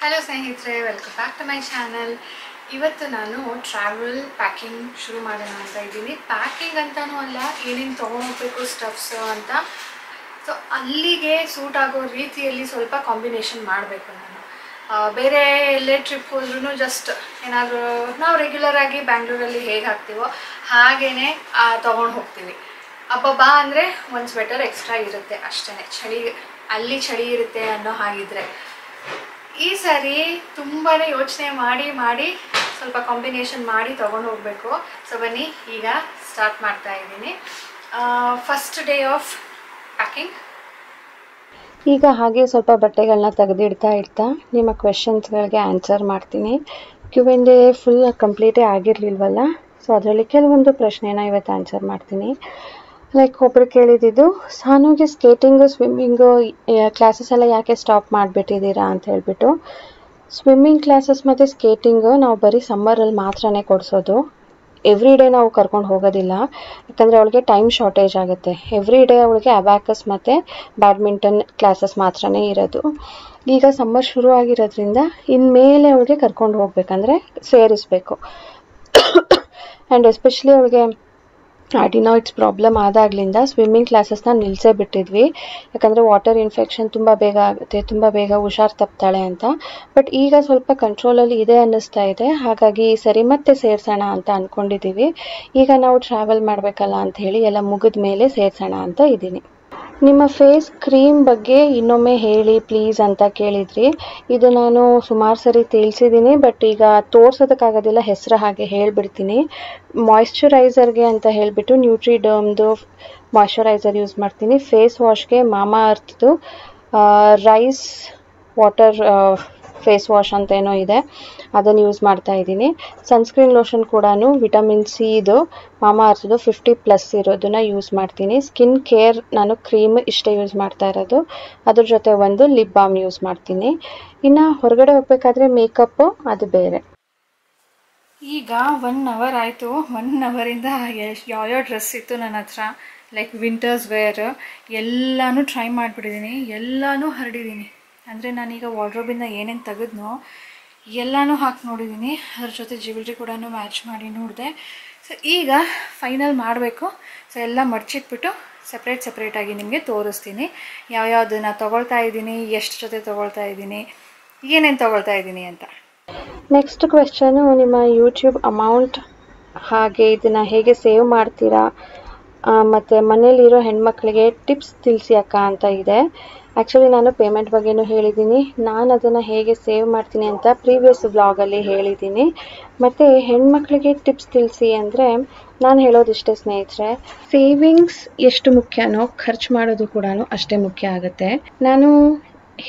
Hello ಸ್ನೇಹಿತರೆ, welcome back to my channel. ಇವತ್ತು ನಾನು ಟ್ರಾವೆಲ್ ಪ್ಯಾಕಿಂಗ್ ಶುರು ಮಾಡೋಣ ಅಂತ ಇದ್ದೀನಿ. ಪ್ಯಾಕಿಂಗ್ ಅಂತಲೂ ಅಲ್ಲ, ಏನೇನು ತೊಗೊಂಡೋಗ್ಬೇಕು ಸ್ಟಫ್ಸ್ ಅಂತ. ಸೊ ಅಲ್ಲಿಗೆ ಸೂಟ್ ಆಗೋ ರೀತಿಯಲ್ಲಿ ಸ್ವಲ್ಪ ಕಾಂಬಿನೇಷನ್ ಮಾಡಬೇಕು ನಾನು. ಬೇರೆ ಎಲ್ಲೇ ಟ್ರಿಪ್ ಹೋದ್ರೂ ಜಸ್ಟ್ ಏನಾದರೂ ನಾವು ರೆಗ್ಯುಲರಾಗಿ ಬ್ಯಾಂಗ್ಳೂರಲ್ಲಿ ಹೇಗೆ ಹಾಕ್ತೀವೋ ಹಾಗೇ ತೊಗೊಂಡು ಹೋಗ್ತೀವಿ. ಬಾ ಅಂದರೆ ಒಂದು ಸ್ವೆಟರ್ ಎಕ್ಸ್ಟ್ರಾ ಇರುತ್ತೆ ಅಷ್ಟೇ, ಅಲ್ಲಿ ಚಳಿ ಇರುತ್ತೆ ಅನ್ನೋ ಹಾಗಿದ್ರೆ. ಈ ಸಾರಿ ತುಂಬಾ ಯೋಚನೆ ಮಾಡಿ ಸ್ವಲ್ಪ ಕಾಂಬಿನೇಷನ್ ಮಾಡಿ ತೊಗೊಂಡು ಹೋಗಬೇಕು. ಸೊ ಬನ್ನಿ, ಈಗ ಸ್ಟಾರ್ಟ್ ಮಾಡ್ತಾ ಇದ್ದೀನಿ. First day of packing. ಈಗ ಹಾಗೆ ಸ್ವಲ್ಪ ಬಟ್ಟೆಗಳನ್ನ ತೆಗೆದಿಡ್ತಾ ನಿಮ್ಮ ಕ್ವೆಶನ್ಸ್ಗಳಿಗೆ ಆನ್ಸರ್ ಮಾಡ್ತೀನಿ. Q&A ಫುಲ್ ಕಂಪ್ಲೀಟೇ ಆಗಿರಲಿಲ್ವಲ್ಲ, ಸೊ ಅದರಲ್ಲಿ ಕೆಲವೊಂದು ಪ್ರಶ್ನೆನ ಇವತ್ತು ಆನ್ಸರ್ ಮಾಡ್ತೀನಿ. ಲೈಕ್ ಒಬ್ಬರು ಕೇಳಿದ್ದು, ಸಾನುಗೆ ಸ್ಕೇಟಿಂಗು ಸ್ವಿಮ್ಮಿಂಗು ಕ್ಲಾಸಸ್ ಎಲ್ಲ ಯಾಕೆ ಸ್ಟಾಪ್ ಮಾಡಿಬಿಟ್ಟಿದ್ದೀರಾ ಅಂತ ಹೇಳ್ಬಿಟ್ಟು. ಸ್ವಿಮ್ಮಿಂಗ್ ಕ್ಲಾಸಸ್ ಮತ್ತು ಸ್ಕೇಟಿಂಗು ನಾವು ಬರೀ ಸಮ್ಮರಲ್ಲಿ ಮಾತ್ರನೇ ಕೊಡಿಸೋದು. ಎವ್ರಿ ಡೇ ನಾವು ಕರ್ಕೊಂಡು ಹೋಗೋದಿಲ್ಲ, ಯಾಕಂದರೆ ಅವಳಿಗೆ ಟೈಮ್ ಶಾರ್ಟೇಜ್ ಆಗುತ್ತೆ. ಎವ್ರಿ ಡೇ ಅವಳಿಗೆ ಅಬ್ಯಾಕಸ್ ಮತ್ತು ಬ್ಯಾಡ್ಮಿಂಟನ್ ಕ್ಲಾಸಸ್ ಮಾತ್ರನೇ ಇರೋದು. ಈಗ ಸಮ್ಮರ್ ಶುರು ಆಗಿರೋದ್ರಿಂದ ಇನ್ಮೇಲೆ ಅವಳಿಗೆ ಕರ್ಕೊಂಡು ಹೋಗ್ಬೇಕಂದ್ರೆ ಸೇರಿಸ್ಬೇಕು. ಆ್ಯಂಡ್ ಎಸ್ಪೆಷಲಿ ಅವಳಿಗೆ ಅಡಿನಾಯ್ಡ್ಸ್ ಪ್ರಾಬ್ಲಮ್ ಆದಾಗ್ಲಿಂದ ಸ್ವಿಮ್ಮಿಂಗ್ ಕ್ಲಾಸಸ್ನ ನಿಲ್ಲಿಸೇ ಬಿಟ್ಟಿದ್ವಿ, ಯಾಕಂದರೆ ವಾಟರ್ ಇನ್ಫೆಕ್ಷನ್ ತುಂಬ ಬೇಗ ಆಗುತ್ತೆ, ತುಂಬ ಬೇಗ ಹುಷಾರು ತಪ್ತಾಳೆ ಅಂತ. ಬಟ್ ಈಗ ಸ್ವಲ್ಪ ಕಂಟ್ರೋಲಲ್ಲಿ ಇದೆ ಅನ್ನಿಸ್ತಾ ಇದೆ, ಹಾಗಾಗಿ ಸರಿ ಮತ್ತೆ ಸೇರಿಸೋಣ ಅಂತ ಅಂದ್ಕೊಂಡಿದ್ದೀವಿ. ಈಗ ನಾವು ಟ್ರಾವೆಲ್ ಮಾಡಬೇಕಲ್ಲ ಅಂತ ಹೇಳಿ ಎಲ್ಲ ಮುಗಿದ ಮೇಲೆ ಸೇರಿಸೋಣ ಅಂತ ಇದ್ದೀನಿ. ನಿಮ್ಮ ಫೇಸ್ ಕ್ರೀಮ್ ಬಗ್ಗೆ ಇನ್ನೊಮ್ಮೆ ಹೇಳಿ ಪ್ಲೀಸ್ ಅಂತ ಕೇಳಿದ್ರಿ. ಇದು ನಾನು ಸುಮಾರು ಸರಿ ತಿಳಿಸಿದ್ದೀನಿ, ಬಟ್ ಈಗ ತೋರ್ಸೋದಕ್ಕಾಗೋದಿಲ್ಲ, ಹೆಸರು ಹಾಗೆ ಹೇಳಿಬಿಡ್ತೀನಿ. ಮಾಯ್ಶ್ಚರೈಸರ್ಗೆ ಅಂತ ಹೇಳಿಬಿಟ್ಟು ನ್ಯೂಟ್ರಿಡರ್ಮ್ದು ಮಾಯ್ಶ್ಚರೈಸರ್ ಯೂಸ್ ಮಾಡ್ತೀನಿ. ಫೇಸ್ ವಾಶ್ಗೆ ಮಾಮಾ ಅರ್ಥ್ದು ರೈಸ್ ವಾಟರ್ ಫೇಸ್ ವಾಶ್ ಅಂತ ಏನೋ ಇದೆ, ಅದನ್ನು ಯೂಸ್ ಮಾಡ್ತಾ ಇದ್ದೀನಿ. ಸನ್ಸ್ಕ್ರೀನ್ ಲೋಷನ್ ಕೂಡ ವಿಟಮಿನ್ ಸಿ ಇದು ಮಾಮಾ ಅರ್ಥ್ದು 50+ ಇರೋದನ್ನ ಯೂಸ್ ಮಾಡ್ತೀನಿ. ಸ್ಕಿನ್ ಕೇರ್ ನಾನು ಕ್ರೀಮ್ ಇಷ್ಟೇ ಯೂಸ್ ಮಾಡ್ತಾ ಇರೋದು, ಅದ್ರ ಜೊತೆ ಒಂದು ಲಿಪ್ ಬಾಮ್ ಯೂಸ್ ಮಾಡ್ತೀನಿ. ಇನ್ನು ಹೊರಗಡೆ ಹೋಗ್ಬೇಕಾದ್ರೆ ಮೇಕಪ್ಪು ಅದು ಬೇರೆ. ಈಗ 1 ಅವರ್ ಆಯಿತು. 1 ಅವರಿಂದ ಯಾವ್ಯಾವ ಡ್ರೆಸ್ ಇತ್ತು ನನ್ನ ಹತ್ರ, ಲೈಕ್ ವಿಂಟರ್ಸ್ ವೇರ್ ಎಲ್ಲನೂ ಟ್ರೈ ಮಾಡಿಬಿಟ್ಟಿದ್ದೀನಿ, ಎಲ್ಲನೂ ಹರಡಿದ್ದೀನಿ. ಅಂದರೆ ನಾನೀಗ ವಾರ್ಡ್ರೋಬಿಂದ ಏನೇನು ತೆಗೆದ್ನೋ ಎಲ್ಲನೂ ಹಾಕಿ ನೋಡಿದ್ದೀನಿ, ಅದ್ರ ಜೊತೆ ಜ್ಯುವೆಲ್ರಿ ಕೂಡ ಮ್ಯಾಚ್ ಮಾಡಿ ನೋಡಿದೆ. ಸೊ ಈಗ ಫೈನಲ್ ಮಾಡಬೇಕು. ಸೊ ಎಲ್ಲ ಮಡ್ಚಿಟ್ಬಿಟ್ಟು ಸಪ್ರೇಟಾಗಿ ನಿಮಗೆ ತೋರಿಸ್ತೀನಿ ಯಾವ್ಯಾವುದನ್ನು ತೊಗೊಳ್ತಾ ಇದ್ದೀನಿ, ಎಷ್ಟು ಜೊತೆ ತೊಗೊಳ್ತಾ ಇದ್ದೀನಿ, ಏನೇನು ತೊಗೊಳ್ತಾ ಇದ್ದೀನಿ ಅಂತ. ನೆಕ್ಸ್ಟ್ ಕ್ವೆಶ್ಚನು, ನಿಮ್ಮ ಯೂಟ್ಯೂಬ್ ಅಮೌಂಟ್ ಹಾಗೆ ಇದನ್ನು ಹೇಗೆ ಸೇವ್ ಮಾಡ್ತೀರಾ, ಮತ್ತು ಮನೇಲಿರೋ ಹೆಣ್ಮಕ್ಳಿಗೆ ಟಿಪ್ಸ್ ತಿಳಿಸಿ ಅಕ್ಕ ಅಂತ ಇದೆ. ಆ್ಯಕ್ಚುಲಿ ನಾನು ಪೇಮೆಂಟ್ ಬಗ್ಗೆನೂ ಹೇಳಿದ್ದೀನಿ, ನಾನು ಅದನ್ನು ಹೇಗೆ ಸೇವ್ ಮಾಡ್ತೀನಿ ಅಂತ ಪ್ರೀವಿಯಸ್ ವ್ಲಾಗಲ್ಲಿ ಹೇಳಿದ್ದೀನಿ. ಮತ್ತು ಹೆಣ್ಮಕ್ಳಿಗೆ ಟಿಪ್ಸ್ ತಿಳಿಸಿ ಅಂದರೆ ನಾನು ಹೇಳೋದಿಷ್ಟೇ ಸ್ನೇಹಿತರೆ, ಸೇವಿಂಗ್ಸ್ ಎಷ್ಟು ಮುಖ್ಯನೋ ಖರ್ಚು ಮಾಡೋದು ಕೂಡ ಅಷ್ಟೇ ಮುಖ್ಯ ಆಗುತ್ತೆ. ನಾನು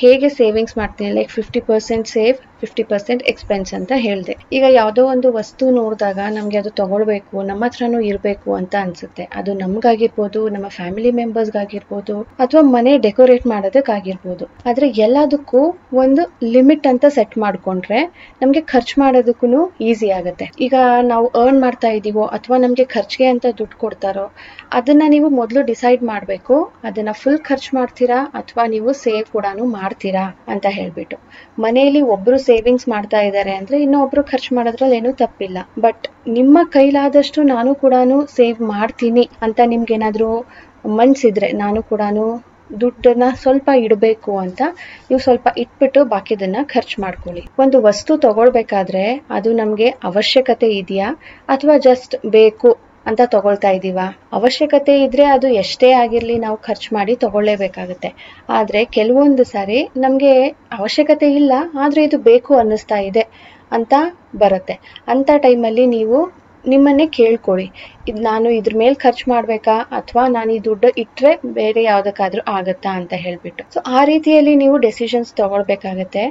ಹೇಗೆ ಸೇವಿಂಗ್ಸ್ ಮಾಡ್ತೀನಿ, ಲೈಕ್ 50% ಸೇವ್ 50% ಎಕ್ಸ್ಪೆನ್ಸ್ ಅಂತ ಹೇಳಿದೆ. ಈಗ ಯಾವುದೋ ಒಂದು ವಸ್ತು ನೋಡಿದಾಗ ನಮಗೆ ಅದು ತೊಗೊಳ್ಬೇಕು, ನಮ್ಮ ಹತ್ರನೂ ಇರಬೇಕು ಅಂತ ಅನಿಸುತ್ತೆ. ಅದು ನಮಗಾಗಿರ್ಬೋದು, ನಮ್ಮ ಫ್ಯಾಮಿಲಿ ಮೆಂಬರ್ಸ್ಗಾಗಿರ್ಬೋದು, ಅಥವಾ ಮನೆ ಡೆಕೋರೇಟ್ ಮಾಡೋದಕ್ಕಾಗಿರ್ಬೋದು. ಆದರೆ ಎಲ್ಲದಕ್ಕೂ ಒಂದು ಲಿಮಿಟ್ ಅಂತ ಸೆಟ್ ಮಾಡಿಕೊಂಡ್ರೆ ನಮಗೆ ಖರ್ಚು ಮಾಡೋದಕ್ಕೂ ಈಸಿ ಆಗುತ್ತೆ. ಈಗ ನಾವು ಅರ್ನ್ ಮಾಡ್ತಾ ಇದ್ದೀವೋ ಅಥವಾ ನಮಗೆ ಖರ್ಚಿಗೆ ಅಂತ ದುಡ್ಡು ಕೊಡ್ತಾರೋ ಅದನ್ನು ನೀವು ಮೊದಲು ಡಿಸೈಡ್ ಮಾಡಬೇಕು. ಅದನ್ನು ಫುಲ್ ಖರ್ಚು ಮಾಡ್ತೀರಾ ಅಥವಾ ನೀವು ಸೇವ್ ಕೂಡ ಮಾಡ್ತೀರಾ ಅಂತ ಹೇಳ್ಬಿಟ್ಟು. ಮನೆಯಲ್ಲಿ ಒಬ್ರು ಸೇವಿಂಗ್ಸ್ ಮಾಡ್ತಾ ಇದ್ದಾರೆ ಅಂದ್ರೆ ಇನ್ನೊಬ್ರು ಖರ್ಚು ಮಾಡೋದ್ರಲ್ಲಿ ಏನೂ ತಪ್ಪಿಲ್ಲ. ಬಟ್ ನಿಮ್ಮ ಕೈಲಾದಷ್ಟು ನಾನು ಕೂಡ ಸೇವ್ ಮಾಡ್ತೀನಿ ಅಂತ ನಿಮ್ಗೇನಾದ್ರೂ ಮನ್ಸಿದ್ರೆ, ನಾನು ಕೂಡ ದುಡ್ಡನ್ನ ಸ್ವಲ್ಪ ಇಡಬೇಕು ಅಂತ ನೀವು ಸ್ವಲ್ಪ ಇಟ್ಬಿಟ್ಟು ಬಾಕಿದನ್ನ ಖರ್ಚು ಮಾಡ್ಕೊಳ್ಳಿ. ಒಂದು ವಸ್ತು ತಗೊಳ್ಬೇಕಾದ್ರೆ ಅದು ನಮ್ಗೆ ಅವಶ್ಯಕತೆ ಇದೆಯಾ ಅಥವಾ ಜಸ್ಟ್ ಬೇಕು ಅಂತ ತಗೊಳ್ತಾ ಇದ್ದೀವಾ? ಅವಶ್ಯಕತೆ ಇದ್ರೆ ಅದು ಎಷ್ಟೇ ಆಗಿರಲಿ ನಾವು ಖರ್ಚು ಮಾಡಿ ತಗೊಳ್ಳೇಬೇಕಾಗುತ್ತೆ. ಆದರೆ ಕೆಲವೊಂದು ಸಾರಿ ನಮಗೆ ಅವಶ್ಯಕತೆ ಇಲ್ಲ, ಆದರೆ ಇದು ಬೇಕು ಅನ್ನಿಸ್ತಾ ಇದೆ ಅಂತ ಬರುತ್ತೆ. ಅಂಥ ಟೈಮಲ್ಲಿ ನೀವು ನಿಮ್ಮನ್ನೇ ಕೇಳ್ಕೊಳ್ಳಿ, ಇದು ನಾನು ಇದ್ರ ಮೇಲೆ ಖರ್ಚು ಮಾಡಬೇಕಾ ಅಥವಾ ನಾನು ಈ ದುಡ್ಡು ಇಟ್ಟರೆ ಬೇರೆ ಯಾವುದಕ್ಕಾದ್ರೂ ಆಗುತ್ತಾ ಅಂತ ಹೇಳ್ಬಿಟ್ಟು. ಸೊ ಆ ರೀತಿಯಲ್ಲಿ ನೀವು ಡೆಸಿಷನ್ಸ್ ತಗೊಳ್ಬೇಕಾಗತ್ತೆ.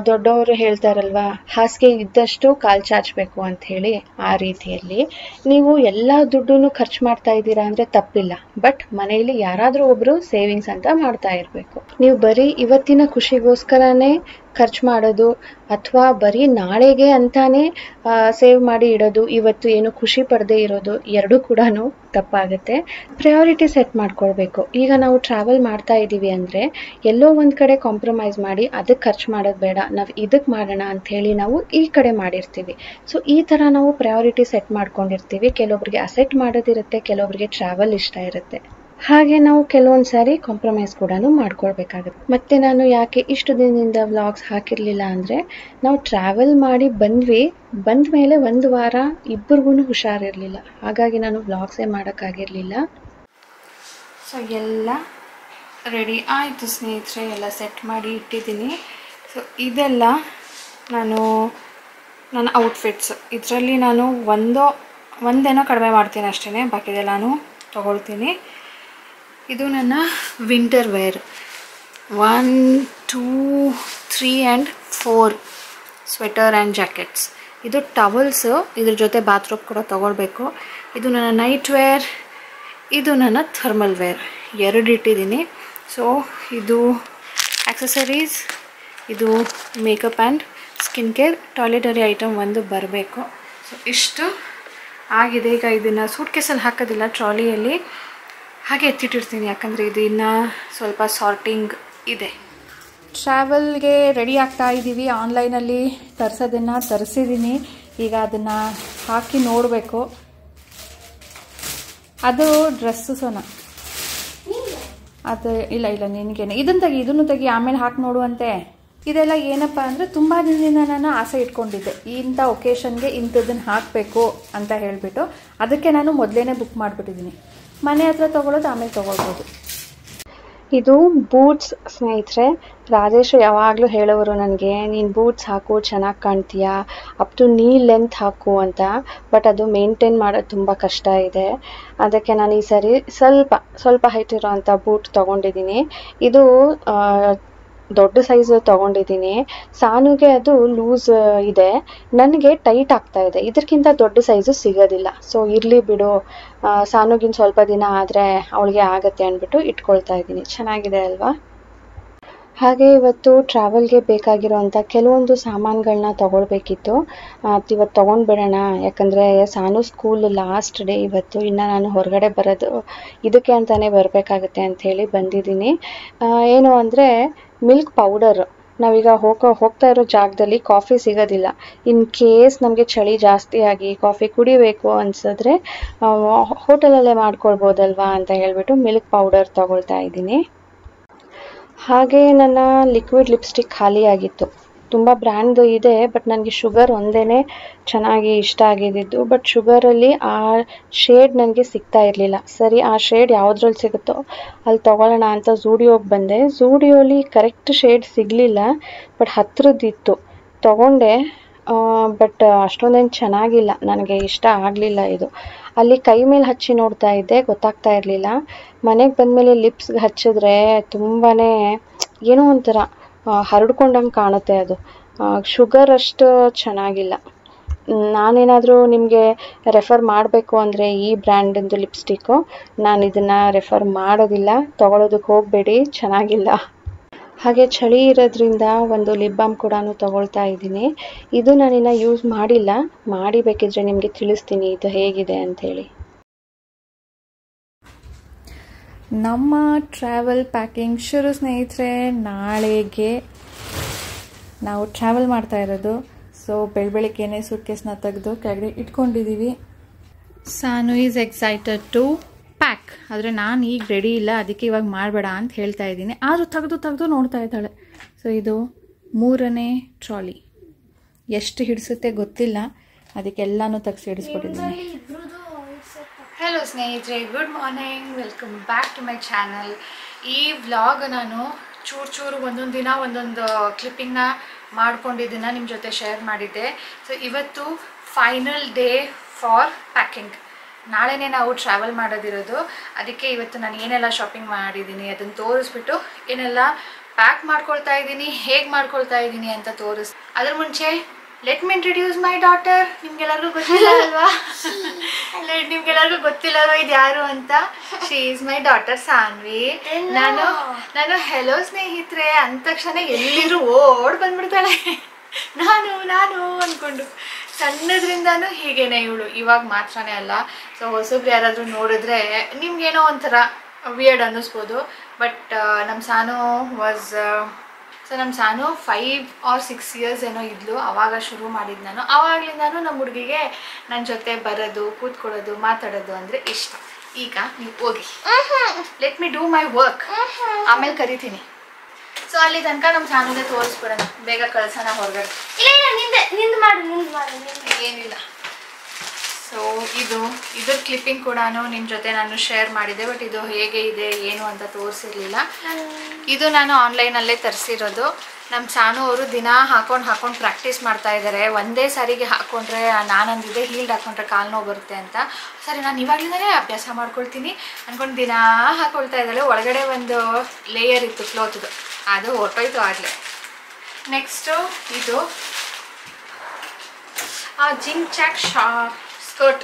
ದೊಡ್ಡವರು ಹೇಳ್ತಾರಲ್ವಾ, ಹಾಸಿಗೆ ಇದ್ದಷ್ಟು ಕಾಲು ಚಾಚಬೇಕು ಅಂತ ಹೇಳಿ, ಆ ರೀತಿಯಲ್ಲಿ ನೀವು ಎಲ್ಲ ದುಡ್ಡನ್ನು ಖರ್ಚು ಮಾಡ್ತಾ ಇದ್ದೀರಾ ಅಂದರೆ ತಪ್ಪಿಲ್ಲ. ಬಟ್ ಮನೆಯಲ್ಲಿ ಯಾರಾದರೂ ಒಬ್ರು ಸೇವಿಂಗ್ಸ್ ಅಂತ ಮಾಡ್ತಾ ಇರಬೇಕು. ನೀವು ಬರೀ ಇವತ್ತಿನ ಖುಷಿಗೋಸ್ಕರನೇ ಖರ್ಚು ಮಾಡೋದು ಅಥವಾ ಬರೀ ನಾಳೆಗೆ ಅಂತಾನೆ ಸೇವ್ ಮಾಡಿ ಇಡೋದು, ಇವತ್ತು ಏನು ಖುಷಿ ಪಡದೆ ಇರೋದು ಎರಡೂ ಕೂಡ ತಪ್ಪಾಗುತ್ತೆ. ಪ್ರಯಾರಿಟಿ ಸೆಟ್ ಮಾಡ್ಕೊಳ್ಬೇಕು. ಈಗ ನಾವು ಟ್ರಾವೆಲ್ ಮಾಡ್ತಾ ಇದ್ದೀವಿ ಅಂದರೆ ಎಲ್ಲೋ ಒಂದು ಕಡೆ ಕಾಂಪ್ರಮೈಸ್ ಮಾಡಿ ಅದಕ್ಕೆ ಖರ್ಚು ಮಾಡೋದು ಬೇಡ, ನಾವು ಇದಕ್ಕೆ ಮಾಡೋಣ ಅಂಥೇಳಿ ನಾವು ಈ ಕಡೆ ಮಾಡಿರ್ತೀವಿ. ಸೊ ಈ ಥರ ನಾವು ಪ್ರಯಾರಿಟಿ ಸೆಟ್ ಮಾಡ್ಕೊಂಡಿರ್ತೀವಿ. ಕೆಲವೊಬ್ರಿಗೆ ಅಸೆಟ್ ಮಾಡೋದಿರುತ್ತೆ, ಕೆಲವೊಬ್ರಿಗೆ ಟ್ರಾವೆಲ್ ಇಷ್ಟ ಇರುತ್ತೆ. ಹಾಗೆ ನಾವು ಕೆಲವೊಂದು ಸಾರಿ ಕಾಂಪ್ರಮೈಸ್ ಕೂಡ ಮಾಡ್ಕೊಳ್ಬೇಕಾಗುತ್ತೆ. ಮತ್ತು ನಾನು ಯಾಕೆ ಇಷ್ಟು ದಿನದಿಂದ ವ್ಲಾಗ್ಸ್ ಹಾಕಿರಲಿಲ್ಲ ಅಂದರೆ, ನಾವು ಟ್ರಾವೆಲ್ ಮಾಡಿ ಬಂದ ಮೇಲೆ ಒಂದು ವಾರ ಇಬ್ಬರಿಗೂ ಹುಷಾರಿರಲಿಲ್ಲ, ಹಾಗಾಗಿ ನಾನು ವ್ಲಾಗ್ಸೇ ಮಾಡೋಕ್ಕಾಗಿರಲಿಲ್ಲ. ಸೊ ಎಲ್ಲ ರೆಡಿ ಆಯಿತು ಸ್ನೇಹಿತರೆ, ಎಲ್ಲ ಸೆಟ್ ಮಾಡಿ ಇಟ್ಟಿದ್ದೀನಿ. ಸೊ ಇದೆಲ್ಲ ನನ್ನ ಔಟ್ಫಿಟ್ಸ್. ಇದರಲ್ಲಿ ನಾನು ಒಂದೇನೋ ಕಡಿಮೆ ಮಾಡ್ತೀನಿ ಅಷ್ಟೇ, ಬಾಕಿದೆಲ್ಲನೂ ತೊಗೊಳ್ತೀನಿ. ಇದು ನನ್ನ winter wear 1, 2, 3 and 4 sweater and jackets. ಇದು ಟವಲ್ಸು, ಇದ್ರ ಜೊತೆ ಬಾತ್ರೂಮ್ ಕೂಡ ತೊಗೊಳ್ಬೇಕು. ಇದು ನನ್ನ ನೈಟ್ ವೇರ್, ಇದು ನನ್ನ ಥರ್ಮಲ್ ವೇರ್, ಎರಡು ಇಟ್ಟಿದ್ದೀನಿ. ಸೊ ಇದು ಆಕ್ಸೆಸರೀಸ್, ಇದು makeup and skin care, toiletry item ಒಂದು ಬರಬೇಕು. ಸೊ ಇಷ್ಟು ಆಗಿದೆ. ಈಗ ಇದನ್ನು ಸೂಟ್ಕೇಸಲ್ಲಿ ಹಾಕೋದಿಲ್ಲ, ಟ್ರಾಲಿಯಲ್ಲಿ ಹಾಗೆ ಎತ್ತಿಟ್ಟಿರ್ತೀನಿ, ಯಾಕಂದರೆ ಇದು ಇನ್ನೂ ಸ್ವಲ್ಪ ಸಾರ್ಟಿಂಗ್ ಇದೆ. ಟ್ರಾವೆಲ್ಗೆ ರೆಡಿ ಆಗ್ತಾ ಇದ್ದೀವಿ. ಆನ್ಲೈನಲ್ಲಿ ತರಿಸೋದನ್ನು ತರಿಸಿದ್ದೀನಿ. ಈಗ ಅದನ್ನು ಹಾಕಿ ನೋಡಬೇಕು. ಅದು ಡ್ರೆಸ್ಸು ಸೋನ, ಅದು ಇಲ್ಲ ನಿನಗೇನೆ. ಇದನ್ನು ತೆಗಿ ಆಮೇಲೆ ಹಾಕಿ ನೋಡುವಂತೆ. ಇದೆಲ್ಲ ಏನಪ್ಪ ಅಂದರೆ, ತುಂಬ ದಿನದಿಂದ ನಾನು ಆಸೆ ಇಟ್ಕೊಂಡಿದ್ದೆ, ಇಂಥ ಒಕೇಶನ್ಗೆ ಇಂಥದ್ದನ್ನು ಹಾಕಬೇಕು ಅಂತ ಹೇಳಿಬಿಟ್ಟು. ಅದಕ್ಕೆ ನಾನು ಮೊದಲೇ ಬುಕ್ ಮಾಡಿಬಿಟ್ಟಿದ್ದೀನಿ. ಮನೆ ಹತ್ರ ತೊಗೊಳ್ಳೋದು ಆಮೇಲೆ ತೊಗೊಳ್ಬೋದು. ಇದು ಬೂಟ್ಸ್ ಸ್ನೇಹಿತರೆ. ರಾಜೇಶ್ ಯಾವಾಗಲೂ ಹೇಳೋರು ನನಗೆ, ನೀನು ಬೂಟ್ಸ್ ಹಾಕು ಚೆನ್ನಾಗಿ ಕಾಣ್ತೀಯಾ, ಅಪ್ ಟು ನೀ ಲೆಂತ್ ಹಾಕು ಅಂತ. ಬಟ್ ಅದು ಮೇಂಟೈನ್ ಮಾಡೋದು ತುಂಬ ಕಷ್ಟ ಇದೆ. ಅದಕ್ಕೆ ನಾನು ಈ ಸರಿ ಸ್ವಲ್ಪ ಹೈಟ್ ಇರೋವಂಥ ಬೂಟ್ ತೊಗೊಂಡಿದ್ದೀನಿ. ಇದು ದೊಡ್ಡ ಸೈಜು ತೊಗೊಂಡಿದ್ದೀನಿ. ಸಾನುಗೆ ಅದು ಲೂಸ್ ಇದೆ, ನನಗೆ ಟೈಟ್ ಆಗ್ತಾ ಇದೆ. ಇದಕ್ಕಿಂತ ದೊಡ್ಡ ಸೈಜು ಸಿಗೋದಿಲ್ಲ. ಸೊ ಇರಲಿ ಬಿಡು, ಸಾನುಗಿನ ಸ್ವಲ್ಪ ದಿನ ಆದರೆ ಅವಳಿಗೆ ಆಗತ್ತೆ ಅಂದ್ಬಿಟ್ಟು ಇಟ್ಕೊಳ್ತಾ ಇದ್ದೀನಿ. ಚೆನ್ನಾಗಿದೆ ಅಲ್ವಾ? ಹಾಗೆ ಇವತ್ತು ಟ್ರಾವೆಲ್ಗೆ ಬೇಕಾಗಿರೋವಂಥ ಕೆಲವೊಂದು ಸಾಮಾನುಗಳನ್ನ ತೊಗೊಳ್ಬೇಕಿತ್ತು. ಇವತ್ತು ತೊಗೊಂಡ್ಬಿಡೋಣ, ಯಾಕಂದರೆ ಸಾನು ಸ್ಕೂಲ್ ಲಾಸ್ಟ್ ಡೇ ಇವತ್ತು. ಇನ್ನು ನಾನು ಹೊರಗಡೆ ಬರೋದು ಇದಕ್ಕೆ ಅಂತಲೇ ಬರಬೇಕಾಗತ್ತೆ ಅಂಥೇಳಿ ಬಂದಿದ್ದೀನಿ. ಏನು ಅಂದರೆ ಮಿಲ್ಕ್ ಪೌಡರ್. ನಾವೀಗ ಹೋಗ್ತಾ ಇರೋ ಜಾಗದಲ್ಲಿ ಕಾಫಿ ಸಿಗೋದಿಲ್ಲ. ಇನ್ ಕೇಸ್ ನಮಗೆ ಚಳಿ ಜಾಸ್ತಿ ಆಗಿ ಕಾಫಿ ಕುಡಿಬೇಕು ಅನ್ಸಿದ್ರೆ ಹೋಟೆಲಲ್ಲೇ ಮಾಡ್ಕೊಳ್ಬೋದಲ್ವಾ ಅಂತ ಹೇಳ್ಬಿಟ್ಟು ಮಿಲ್ಕ್ ಪೌಡರ್ ತೊಗೊಳ್ತಾ ಇದ್ದೀನಿ. ಹಾಗೆ ನನ್ನ ಲಿಕ್ವಿಡ್ ಲಿಪ್ಸ್ಟಿಕ್ ಖಾಲಿ ಆಗಿತ್ತು. ತುಂಬ ಬ್ರ್ಯಾಂಡ್ದು ಇದೆ, ಬಟ್ ನನಗೆ ಶುಗರ್ ಒಂದೇ ಚೆನ್ನಾಗಿ ಇಷ್ಟ ಆಗಿದ್ದು. ಬಟ್ ಶುಗರಲ್ಲಿ ಆ ಶೇಡ್ ನನಗೆ ಸಿಗ್ತಾ ಇರಲಿಲ್ಲ. ಸರಿ, ಆ ಶೇಡ್ ಯಾವುದ್ರಲ್ಲಿ ಸಿಗುತ್ತೋ ಅಲ್ಲಿ ತೊಗೊಳ್ಳೋಣ ಅಂತ ಝೂಡಿಯೋಗೆ ಬಂದೆ. ಝೂಡಿಯೋಲಿ ಕರೆಕ್ಟ್ ಶೇಡ್ ಸಿಗಲಿಲ್ಲ, ಬಟ್ ಹತ್ರದ್ದಿತ್ತು, ತೊಗೊಂಡೆ. ಬಟ್ ಅಷ್ಟೊಂದೇನು ಚೆನ್ನಾಗಿಲ್ಲ, ನನಗೆ ಇಷ್ಟ ಆಗಲಿಲ್ಲ ಇದು. ಅಲ್ಲಿ ಕೈ ಮೇಲೆ ಹಚ್ಚಿ ನೋಡ್ತಾ ಇದ್ದೆ, ಗೊತ್ತಾಗ್ತಾ ಇರಲಿಲ್ಲ. ಮನೆಗೆ ಬಂದಮೇಲೆ ಲಿಪ್ಸ್ಗೆ ಹಚ್ಚಿದ್ರೆ ತುಂಬಾ ಏನೋ ಒಂಥರ ಹರಡ್ಕೊಂಡಂಗೆ ಕಾಣುತ್ತೆ. ಅದು ಶುಗರ್ ಅಷ್ಟು ಚೆನ್ನಾಗಿಲ್ಲ. ನಾನೇನಾದರೂ ನಿಮಗೆ ರೆಫರ್ ಮಾಡಬೇಕು ಅಂದರೆ ಈ ಬ್ರ್ಯಾಂಡಿಂದು ಲಿಪ್ಸ್ಟಿಕ್ಕು, ನಾನು ಇದನ್ನು ರೆಫರ್ ಮಾಡೋದಿಲ್ಲ, ತೊಗೊಳೋದಕ್ಕೆ ಹೋಗಬೇಡಿ, ಚೆನ್ನಾಗಿಲ್ಲ. ಹಾಗೆ ಚಳಿ ಇರೋದ್ರಿಂದ ಒಂದು ಲಿಪ್ ಬಾಮ್ ಕೂಡ ತೊಗೊಳ್ತಾ ಇದ್ದೀನಿ. ಇದು ನಾನಿನ್ನು ಯೂಸ್ ಮಾಡಿಲ್ಲ, ಮಾಡಿ ಬೇಕಿದ್ರೆ ನಿಮಗೆ ತಿಳಿಸ್ತೀನಿ ಇದು ಹೇಗಿದೆ ಅಂಥೇಳಿ. ನಮ್ಮ ಟ್ರಾವೆಲ್ ಪ್ಯಾಕಿಂಗ್ ಶುರು ಸ್ನೇಹಿತರೆ. ನಾಳೆಗೆ ನಾವು ಟ್ರಾವೆಲ್ ಮಾಡ್ತಾ ಇರೋದು. ಸೊ ಬೆಳಗ್ಗೆನೇ ಸೂಟ್ಕೇಸ್ನ ತೆಗೆದು ಕೆಳಗಡೆ ಇಟ್ಕೊಂಡಿದ್ದೀವಿ. ಸಾನು ಈಸ್ ಎಕ್ಸೈಟೆಡ್ ಟು ಪ್ಯಾಕ್. ಆದರೆ ನಾನು ಈಗ ರೆಡಿ ಇಲ್ಲ, ಅದಕ್ಕೆ ಇವಾಗ ಮಾಡಬೇಡ ಅಂತ ಹೇಳ್ತಾ ಇದ್ದೀನಿ. ಆದರೂ ತೆಗೆದು ನೋಡ್ತಾ ಇದ್ದಾಳೆ. ಸೊ ಇದು 3ನೇ ಟ್ರಾಲಿ. ಎಷ್ಟು ಹಿಡಿಸುತ್ತೆ ಗೊತ್ತಿಲ್ಲ, ಅದಕ್ಕೆಲ್ಲನೂ ತೆಗೆಸಿ ಹಿಡಿಸ್ಕೊಟ್ಟಿದ್ದೀನಿ. ಹಲೋ ಸ್ನೇಹಿತರೆ, good morning, welcome back to my channel. ಈ ವ್ಲಾಗ್ ನಾನು ಚೂರು ಒಂದೊಂದು ದಿನ ಒಂದೊಂದು ಕ್ಲಿಪ್ಪಿಂಗ್ನ ಮಾಡ್ಕೊಂಡಿದ್ದನ್ನು ನಿಮ್ಮ ಜೊತೆ ಶೇರ್ ಮಾಡಿದ್ದೆ. ಸೊ ಇವತ್ತು ಫೈನಲ್ ಡೇ ಫಾರ್ ಪ್ಯಾಕಿಂಗ್. ನಾಳೆನೇ ನಾವು ಟ್ರಾವೆಲ್ ಮಾಡೋದಿರೋದು. ಅದಕ್ಕೆ ಇವತ್ತು ನಾನು ಏನೆಲ್ಲ ಶಾಪಿಂಗ್ ಮಾಡಿದ್ದೀನಿ ಅದನ್ನು ತೋರಿಸ್ಬಿಟ್ಟು ಏನೆಲ್ಲ ಪ್ಯಾಕ್ ಮಾಡ್ಕೊಳ್ತಾ ಇದ್ದೀನಿ, ಹೇಗೆ ಮಾಡ್ಕೊಳ್ತಾ ಇದ್ದೀನಿ ಅಂತ ಅದ್ರ ಮುಂಚೆ let me introduce my daughter. ನಿಮ್ಗೆಲ್ಲರಿಗೂ ಗೊತ್ತಿಲ್ಲ ಅಲ್ವಾ? ನಿಮ್ಗೆಲ್ಲರಿಗೂ ಗೊತ್ತಿಲ್ಲಲ್ವ ಇದು ಯಾರು ಅಂತ? She is my daughter Sanvi. ನಾನು ಹೆಲೋ ಸ್ನೇಹಿತರೆ ಅಂದ ತಕ್ಷಣ ಎಲ್ಲಿರು ಓಡ್ ಬಂದ್ಬಿಡ್ತಾಳೆ. ನಾನು ಅಂದ್ಕೊಂಡು ಸಣ್ಣದ್ರಿಂದಾನು ಹೀಗೇನೆ ಇವಳು. ಇವಾಗ ಮಾತ್ರನೇ ಅಲ್ಲ. ಸೊ ಹೊಸಬ್ರು ಯಾರಾದರೂ ನೋಡಿದ್ರೆ ನಿಮ್ಗೇನೋ ಒಂಥರ ವಿಯರ್ಡ್ ಅನ್ನಿಸ್ಬೋದು. ಬಟ್ ನಮ್ಮ ಸಾನು ನಮ್ಮ ಸಾನು 5 or 6 years ಏನೋ ಇದ್ಲು. ಆವಾಗ ಶುರು ಮಾಡಿದ್ದು ನಾನು. ಆವಾಗಲಿಂದಾನು ನಮ್ಮ ಹುಡುಗಿಗೆ ನನ್ನ ಜೊತೆ ಬರೋದು, ಕೂತ್ಕೊಳ್ಳೋದು, ಮಾತಾಡೋದು ಅಂದರೆ ಇಷ್ಟ. ಈಗ ನೀವು ಹೋಗಿ, let me do my work, ಆಮೇಲೆ ಕರಿತೀನಿ. ಸೊ ಅಲ್ಲಿ ತನಕ ನಮ್ಮ ಸಾನುಗೆ ತೋರಿಸ್ಬಿಡೋಣ, ಬೇಗ ಕಳ್ಸೋಣ ಹೊರಗಡೆ. ನಿಂದು ಮಾಡು. ಏನಿಲ್ಲ. ಸೊ ಇದ್ರ ಕ್ಲಿಪ್ಪಿಂಗ್ ಕೂಡ ನಿಮ್ಮ ಜೊತೆ ನಾನು ಶೇರ್ ಮಾಡಿದ್ದೆ. ಬಟ್ ಇದು ಹೇಗೆ ಇದೆ ಏನು ಅಂತ ತೋರಿಸಿರ್ಲಿಲ್ಲ. ಇದು ನಾನು ಆನ್ಲೈನಲ್ಲೇ ತರಿಸಿರೋದು. ನಮ್ಮ ಸಾನು ಅವರು ದಿನ ಹಾಕೊಂಡು ಪ್ರಾಕ್ಟೀಸ್ ಮಾಡ್ತಾ ಇದ್ದಾರೆ. ಒಂದೇ ಸಾರಿಗೆ ಹಾಕ್ಕೊಂಡ್ರೆ, ನಾನಂದಿದ್ದೆ ಹೀಲ್ಡ್ ಹಾಕ್ಕೊಂಡ್ರೆ ಕಾಲು ನೋವು ಬರುತ್ತೆ ಅಂತ. ಸರಿ, ನಾನು ಇವಾಗಲಿಂದಲೇ ಅಭ್ಯಾಸ ಮಾಡ್ಕೊಳ್ತೀನಿ ಅಂದ್ಕೊಂಡು ದಿನ ಹಾಕ್ಕೊಳ್ತಾ ಇದ್ದಾಳೆ. ಒಳಗಡೆ ಒಂದು ಲೇಯರ್ ಇತ್ತು ಕ್ಲೋತ್ದು, ಅದು ಹೊರಟೋಯ್ತು ಆಗಲೇ. ನೆಕ್ಸ್ಟು ಇದು ಜಿಂಚಾಕ್ ಸ್ಕರ್ಟ್.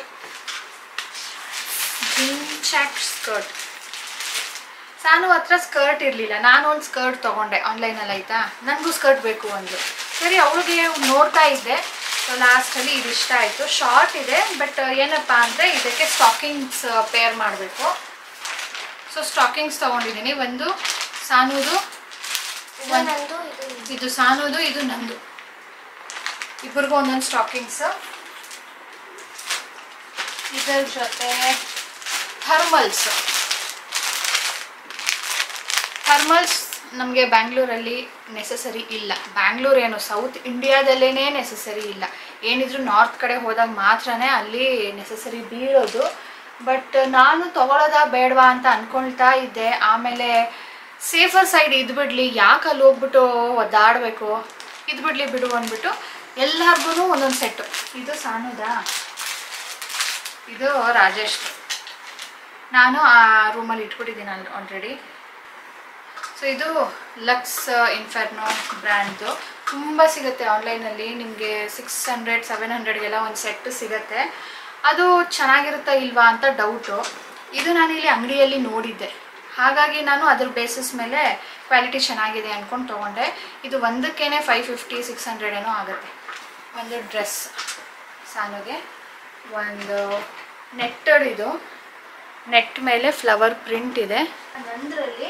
ಸಾನು ಹತ್ರ ಸ್ಕರ್ಟ್ ಇರಲಿಲ್ಲ. ನಾನು ಒಂದು ಸ್ಕರ್ಟ್ ತೊಗೊಂಡೆ ಆನ್ಲೈನಲ್ಲಿ, ಆಯಿತಾ? ನನಗೂ ಸ್ಕರ್ಟ್ ಬೇಕು ಒಂದು. ಸರಿ, ಅವಳಿಗೆ ನೋಡ್ತಾ ಇದ್ದೆ. ಸೊ ಲಾಸ್ಟಲ್ಲಿ ಇದು ಇಷ್ಟ ಆಯಿತು. ಶಾರ್ಟ್ ಇದೆ, ಬಟ್ ಏನಪ್ಪ ಅಂದರೆ ಇದಕ್ಕೆ ಸ್ಟಾಕಿಂಗ್ಸ್ ಪೇರ್ ಮಾಡಬೇಕು. ಸೊ ಸ್ಟಾಕಿಂಗ್ಸ್ ತೊಗೊಂಡಿದ್ದೀನಿ. ಒಂದು ಸಾನುದು, ಇದು ಸಾನುದು, ಇದು ನಂದು. ಇಬ್ಬರಿಗೂ ಒಂದೊಂದು ಸ್ಟಾಕಿಂಗ್ಸ್. ಇದರ ಜೊತೆ ಥರ್ಮಲ್ಸ್ ನಮಗೆ ಬ್ಯಾಂಗ್ಳೂರಲ್ಲಿ ನೆಸಸರಿ ಇಲ್ಲ. ಬ್ಯಾಂಗ್ಳೂರ್ ಏನು, ಸೌತ್ ಇಂಡಿಯಾದಲ್ಲೇ ನೆಸಸರಿ ಇಲ್ಲ. ಏನಿದ್ರು ನಾರ್ತ್ ಕಡೆ ಹೋದಾಗ ಮಾತ್ರನೇ ಅಲ್ಲಿ ನೆಸಸರಿ ಬೀಳೋದು. ಬಟ್ ನಾನು ತೊಗೊಳ್ಳೋದಾ ಬೇಡವಾ ಅಂತ ಅಂದ್ಕೊಳ್ತಾ ಇದ್ದೆ. ಆಮೇಲೆ ಸೇಫರ್ ಸೈಡ್ ಇದ್ಬಿಡ್ಲಿ, ಯಾಕೆ ಅಲ್ಲಿ ಹೋಗ್ಬಿಟ್ಟು ಒದ್ದಾಡಬೇಕು, ಇದ್ಬಿಡ್ಲಿ ಬಿಡು ಅಂದ್ಬಿಟ್ಟು ಎಲ್ಲರಿಗೂ ಒಂದೊಂದು ಸೆಟ್ಟು. ಇದು ಸಾನುದಾ, ಇದು ರಾಜೇಶ್. ನಾನು ಆ ರೂಮಲ್ಲಿ ಇಟ್ಬಿಟ್ಟಿದ್ದೀನಿ ಆಲ್ರೆಡಿ. ಸೊ ಇದು ಲಕ್ಸ್ ಇನ್ಫರ್ನೋ ಬ್ರ್ಯಾಂಡ್ದು. ತುಂಬ ಸಿಗುತ್ತೆ ಆನ್ಲೈನಲ್ಲಿ, ನಿಮಗೆ 600-700ಗೆಲ್ಲ ಒಂದು ಸೆಟ್ಟು ಸಿಗುತ್ತೆ. ಅದು ಚೆನ್ನಾಗಿರುತ್ತಾ ಇಲ್ವಾ ಅಂತ ಡೌಟು. ಇದು ನಾನಿಲ್ಲಿ ಅಂಗಡಿಯಲ್ಲಿ ನೋಡಿದ್ದೆ, ಹಾಗಾಗಿ ನಾನು ಅದ್ರ ಬೇಸಿಸ್ ಮೇಲೆ ಕ್ವಾಲಿಟಿ ಚೆನ್ನಾಗಿದೆ ಅಂದ್ಕೊಂಡು ತೊಗೊಂಡೆ. ಇದು ಒಂದಕ್ಕೇ 550-600 ಏನೋ ಆಗುತ್ತೆ. ಒಂದು ಡ್ರೆಸ್ ಸಾನುಗೆ, ಒಂದು ನೆಟ್ಟಡ್, ಇದು ನೆಟ್ ಮೇಲೆ ಫ್ಲವರ್ ಪ್ರಿಂಟ್ ಇದೆ. ನಂದರಲ್ಲಿ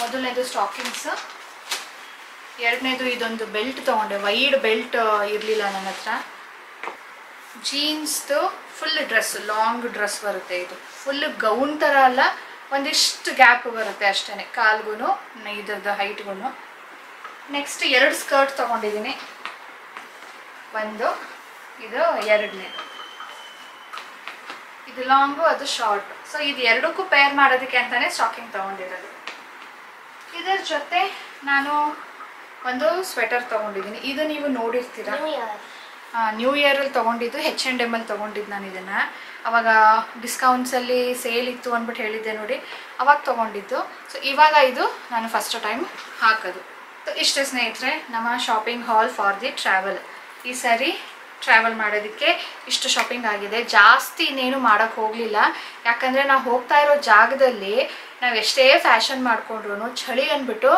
ಮೊದಲನೇದು ಸ್ಟಾಕಿಂಗ್ಸ್, ಎರಡನೇದು ಇದೊಂದು ಬೆಲ್ಟ್ ತೊಗೊಂಡೆ. ವೈಡ್ ಬೆಲ್ಟ್ ಇರಲಿಲ್ಲ ನನ್ನ ಹತ್ರ. ಜೀನ್ಸ್ದು ಫುಲ್ ಡ್ರೆಸ್, ಲಾಂಗ್ ಡ್ರೆಸ್ ಬರುತ್ತೆ. ಇದು ಫುಲ್ ಗೌನ್ ಥರ ಅಲ್ಲ, ಒಂದಿಷ್ಟು ಗ್ಯಾಪ್ ಬರುತ್ತೆ ಅಷ್ಟೇ ಕಾಲ್ಗೂ ಇದ್ರದ್ದು ಹೈಟ್ಗೂ. ನೆಕ್ಸ್ಟ್ 2 ಸ್ಕರ್ಟ್ ತೊಗೊಂಡಿದ್ದೀನಿ. ಒಂದು, ಇದು ಎರಡನೇದು. ಇದು ಲಾಂಗು, ಅದು ಶಾರ್ಟ್. ಸೊ ಇದು ಎರಡಕ್ಕೂ ಪೇರ್ ಮಾಡೋದಕ್ಕೆ ಅಂತಲೇ ಸ್ಟಾಕಿಂಗ್ ತೊಗೊಂಡಿರೋದು. ಇದರ ಜೊತೆ ನಾನು ಒಂದು ಸ್ವೆಟರ್ ತೊಗೊಂಡಿದ್ದೀನಿ. ಇದು ನೀವು ನೋಡಿರ್ತೀರ, ನ್ಯೂ ಇಯರಲ್ಲಿ ತೊಗೊಂಡಿದ್ದು. H&M ಅಲ್ಲಿ ತೊಗೊಂಡಿದ್ದು ನಾನು ಇದನ್ನು. ಆವಾಗ ಡಿಸ್ಕೌಂಟ್ಸಲ್ಲಿ ಸೇಲ್ ಇತ್ತು ಅಂದ್ಬಿಟ್ಟು ಹೇಳಿದ್ದೆ ನೋಡಿ, ಅವಾಗ ತೊಗೊಂಡಿದ್ದು. ಸೊ ಇವಾಗ ಇದು ನಾನು ಫಸ್ಟ್ ಟೈಮ್ ಹಾಕೋದು. ಸೊ ಇಷ್ಟೇ ಸ್ನೇಹಿತರೆ ನಮ್ಮ shopping hall for the travel. ಈ ಸಾರಿ ಟ್ರಾವೆಲ್ ಮಾಡೋದಕ್ಕೆ ಇಷ್ಟು ಶಾಪಿಂಗ್ ಆಗಿದೆ. ಜಾಸ್ತಿ ಇನ್ನೇನು ಮಾಡೋಕ್ಕೆ ಹೋಗಲಿಲ್ಲ, ಯಾಕಂದರೆ ನಾವು ಹೋಗ್ತಾ ಇರೋ ಜಾಗದಲ್ಲಿ ನಾವು ಎಷ್ಟೇ ಫ್ಯಾಷನ್ ಮಾಡಿಕೊಂಡ್ರು ಚಳಿ ಅಂದ್ಬಿಟ್ಟು